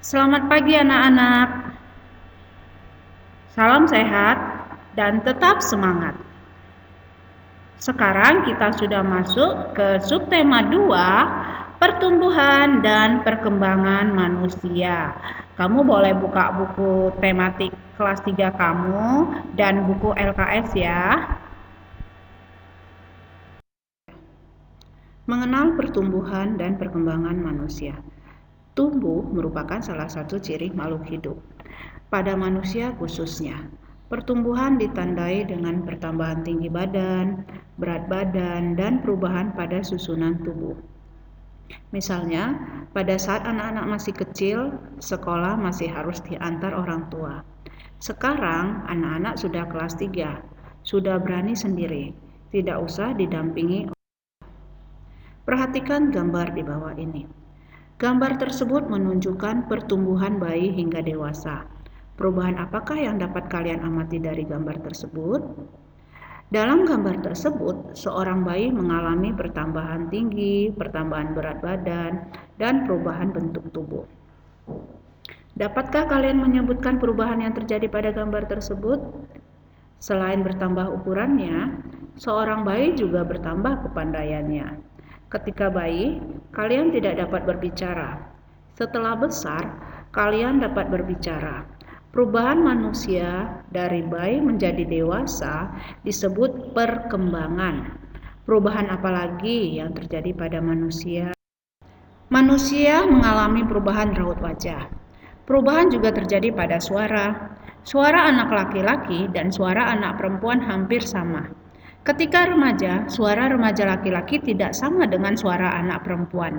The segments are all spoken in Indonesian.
Selamat pagi anak-anak. Salam sehat dan tetap semangat. Sekarang kita sudah masuk ke subtema 2, pertumbuhan dan perkembangan manusia. Kamu boleh buka buku tematik kelas 3 kamu dan buku LKS ya. Mengenal pertumbuhan dan perkembangan manusia. Tumbuh merupakan salah satu ciri makhluk hidup. Pada manusia khususnya, pertumbuhan ditandai dengan pertambahan tinggi badan, berat badan, dan perubahan pada susunan tubuh. Misalnya, pada saat anak-anak masih kecil, sekolah masih harus diantar orang tua. Sekarang, anak-anak sudah kelas 3, sudah berani sendiri, tidak usah didampingi. Perhatikan gambar di bawah ini. Gambar tersebut menunjukkan pertumbuhan bayi hingga dewasa. Perubahan apakah yang dapat kalian amati dari gambar tersebut? Dalam gambar tersebut, seorang bayi mengalami pertambahan tinggi, pertambahan berat badan, dan perubahan bentuk tubuh. Dapatkah kalian menyebutkan perubahan yang terjadi pada gambar tersebut? Selain bertambah ukurannya, seorang bayi juga bertambah kepandaiannya. Ketika bayi, kalian tidak dapat berbicara. Setelah besar, kalian dapat berbicara. Perubahan manusia dari bayi menjadi dewasa disebut perkembangan. Perubahan apa lagi yang terjadi pada manusia? Manusia mengalami perubahan raut wajah. Perubahan juga terjadi pada suara. Suara anak laki-laki dan suara anak perempuan hampir sama. Ketika remaja, suara remaja laki-laki tidak sama dengan suara anak perempuan.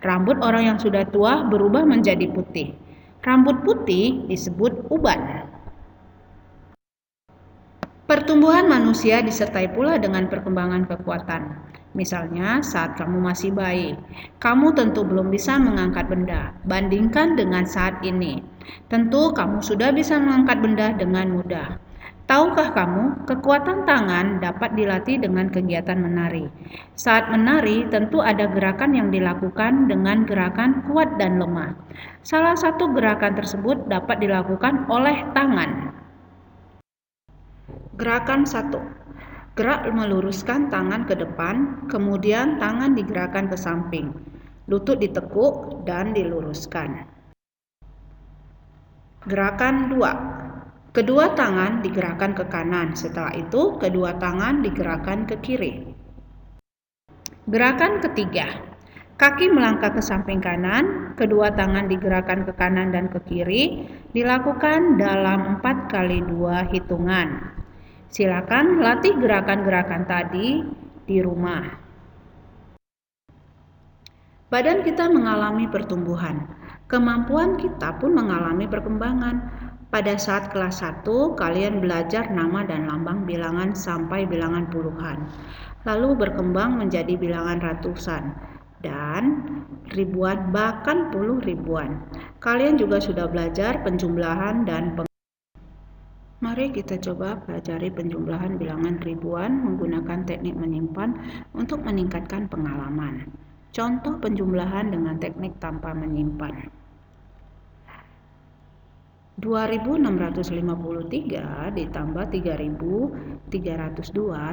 Rambut orang yang sudah tua berubah menjadi putih. Rambut putih disebut uban. Pertumbuhan manusia disertai pula dengan perkembangan kekuatan. Misalnya saat kamu masih bayi, kamu tentu belum bisa mengangkat benda. Bandingkan dengan saat ini. Tentu kamu sudah bisa mengangkat benda dengan mudah. Tahukah kamu, kekuatan tangan dapat dilatih dengan kegiatan menari. Saat menari, tentu ada gerakan yang dilakukan dengan gerakan kuat dan lemah. Salah satu gerakan tersebut dapat dilakukan oleh tangan. Gerakan 1. Gerak meluruskan tangan ke depan, kemudian tangan digerakkan ke samping. Lutut ditekuk dan diluruskan. Gerakan 2. Kedua tangan digerakkan ke kanan, setelah itu kedua tangan digerakkan ke kiri. Gerakan ketiga, kaki melangkah ke samping kanan, kedua tangan digerakkan ke kanan dan ke kiri, dilakukan dalam 4 kali 2 hitungan. Silakan latih gerakan-gerakan tadi di rumah. Badan kita mengalami pertumbuhan, kemampuan kita pun mengalami perkembangan. Pada saat kelas 1, kalian belajar nama dan lambang bilangan sampai bilangan puluhan, lalu berkembang menjadi bilangan ratusan dan ribuan, bahkan puluh ribuan. Kalian juga sudah belajar penjumlahan dan Mari kita coba pelajari penjumlahan bilangan ribuan menggunakan teknik menyimpan untuk meningkatkan pengalaman. Contoh penjumlahan dengan teknik tanpa menyimpan. 2653 ditambah 3302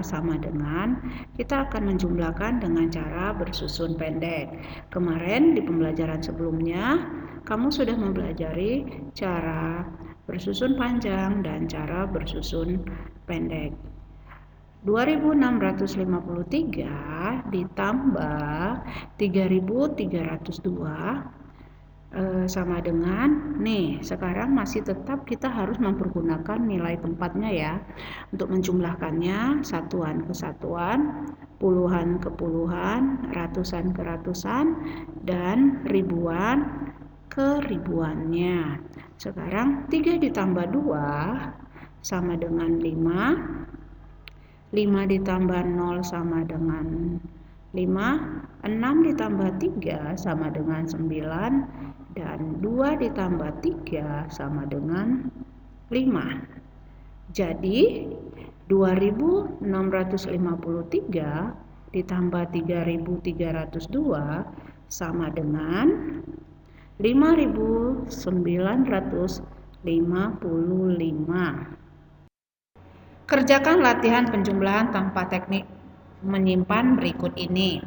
sama dengan, kita akan menjumlahkan dengan cara bersusun pendek. Kemarin di pembelajaran sebelumnya, kamu sudah mempelajari cara bersusun panjang dan cara bersusun pendek. 2653 ditambah 3302 sama dengan, nih sekarang masih tetap kita harus mempergunakan nilai tempatnya ya, untuk menjumlahkannya satuan ke satuan, puluhan ke puluhan, ratusan ke ratusan, dan ribuan ke ribuannya. Sekarang 3 ditambah 2 sama dengan 5, 5 ditambah 0 sama dengan 5, 6 ditambah 3 sama dengan 9, dan 2 ditambah 3 sama dengan 5. Jadi 2653 ditambah 3302 sama dengan 5.955. Kerjakan latihan penjumlahan tanpa teknik menyimpan berikut ini.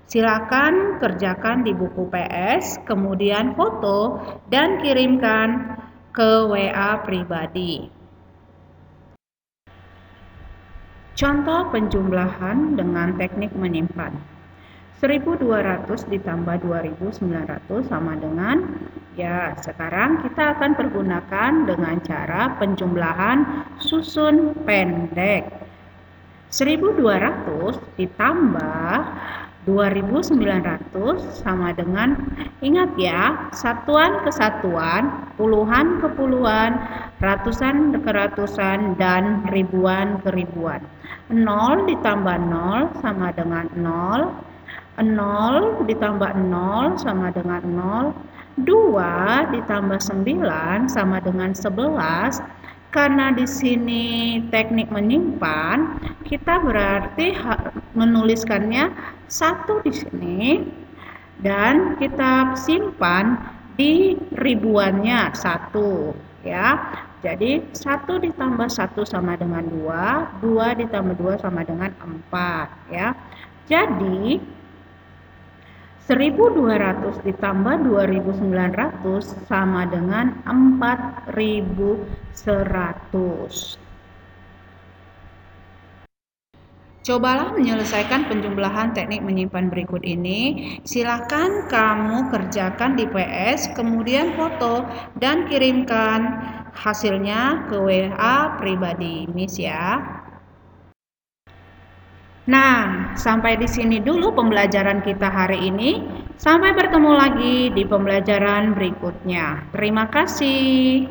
Silakan kerjakan di buku PS, kemudian foto dan kirimkan ke WA pribadi. Contoh penjumlahan dengan teknik menyimpan. 1.200 ditambah 2.900 sama dengan, sekarang kita akan pergunakan dengan cara penjumlahan susun pendek. 1.200 ditambah 2.900 sama dengan, ingat ya, satuan ke satuan, puluhan ke puluhan, ratusan ke ratusan, dan ribuan ke ribuan. 0 ditambah 0 sama dengan 0. 0 ditambah 0 sama dengan 0. 2 ditambah 9 sama dengan 11. Karena di sini teknik menyimpan, kita berarti menuliskannya 1 di sini dan kita simpan di ribuannya 1, ya. Jadi 1 ditambah 1 sama dengan 2, 2 ditambah 2 sama dengan 4, ya. Jadi 1.200 ditambah 2.900 sama dengan 4.100. Cobalah menyelesaikan penjumlahan teknik menyimpan berikut ini. Silakan kamu kerjakan di PS, kemudian foto dan kirimkan hasilnya ke WA pribadi Miss ya. Nah, sampai di sini dulu pembelajaran kita hari ini. Sampai bertemu lagi di pembelajaran berikutnya. Terima kasih.